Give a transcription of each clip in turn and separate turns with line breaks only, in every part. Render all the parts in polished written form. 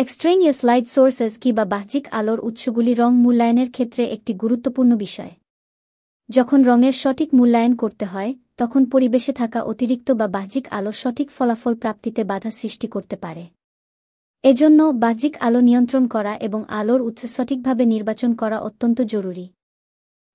এক্সট্রেনিয়াস light sources কি বা বাহ্যিক আলোর উৎসগুলি রং মূল্যায়নের ক্ষেত্রে একটি গুরুত্বপূর্ণ বিষয়। যখন রঙের সঠিক মূল্যায়ন করতে হয়, তখন পরিবেশে থাকা অতিরিক্ত বা বাহ্যিক আলো সঠিক ফলাফল প্রাপ্তিতে বাধা সৃষ্টি করতে পারে। এজন্য বাহ্যিক আলো নিয়ন্ত্রণ করা এবং আলোর উৎস সঠিকভাবে নির্বাচন করা অত্যন্ত জরুরি।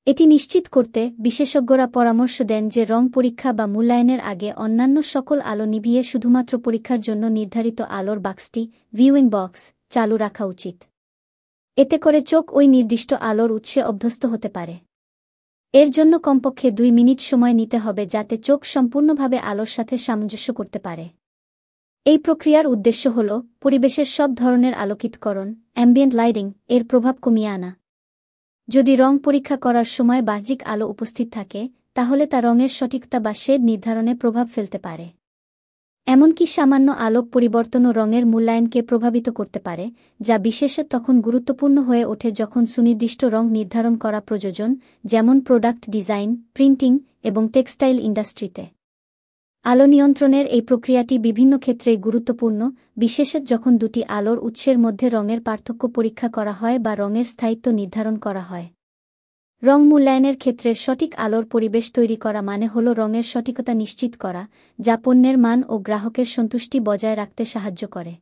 এটি নিশ্চিত করতে বিশেষজ্ঞরা পরামর্শ দেন যে রং পরীক্ষা বা মূল্যায়নের আগে অন্যান্য সকল আলো নিভিয়ে শুধুমাত্র পরীক্ষার জন্য নির্ধারিত আলোর বাক্সটি ভিউইং বক্স চালু রাখা উচিত। এতে করে চোখ ওই নির্দিষ্ট আলোর উৎসে অভ্যস্ত হতে পারে। এর জন্য কমপক্ষে 2 মিনিট সময় নিতে হবে যাতে চোখ সম্পূর্ণভাবে আলোর সাথে সামঞ্জস্য করতে পারে। এই প্রক্রিয়ার উদ্দেশ্য হল পরিবেশের সব ধরনের আলোকিতকরণ অ্যাম্বিয়েন্ট লাইটিং এর প্রভাব কমিয়ে আনা। যদি রং পরীক্ষা করার সময় বাহ্যিক আলো উপস্থিত থাকে, তাহলে তা রঙের সঠিকতা বা শেড নির্ধারণে প্রভাব ফেলতে পারে। এমনকি সামান্য আলোক পরিবর্তনও রঙের মূল্যায়নকে প্রভাবিত করতে পারে, যা বিশেষত তখন গুরুত্বপূর্ণ হয়ে ওঠে যখন সুনির্দিষ্ট রং নির্ধারণ করা প্রয়োজন, যেমন প্রোডাক্ট ডিজাইন, প্রিন্টিং এবং টেক্সটাইল ইন্ডাস্ট্রিতে। আলো নিয়ন্ত্রণের এই প্রক্রিয়াটি বিভিন্ন ক্ষেত্রেই গুরুত্বপূর্ণ, বিশেষত যখন দুটি আলোর উৎসের মধ্যে রঙের পার্থক্য পরীক্ষা করা হয় বা রঙের স্থায়িত্ব নির্ধারণ করা হয়। রং মূল্যায়নের ক্ষেত্রে সঠিক আলোর পরিবেশ তৈরি করা মানে হল রঙের সঠিকতা নিশ্চিত করা, যা পণ্যের মান ও গ্রাহকের সন্তুষ্টি বজায় রাখতে সাহায্য করে।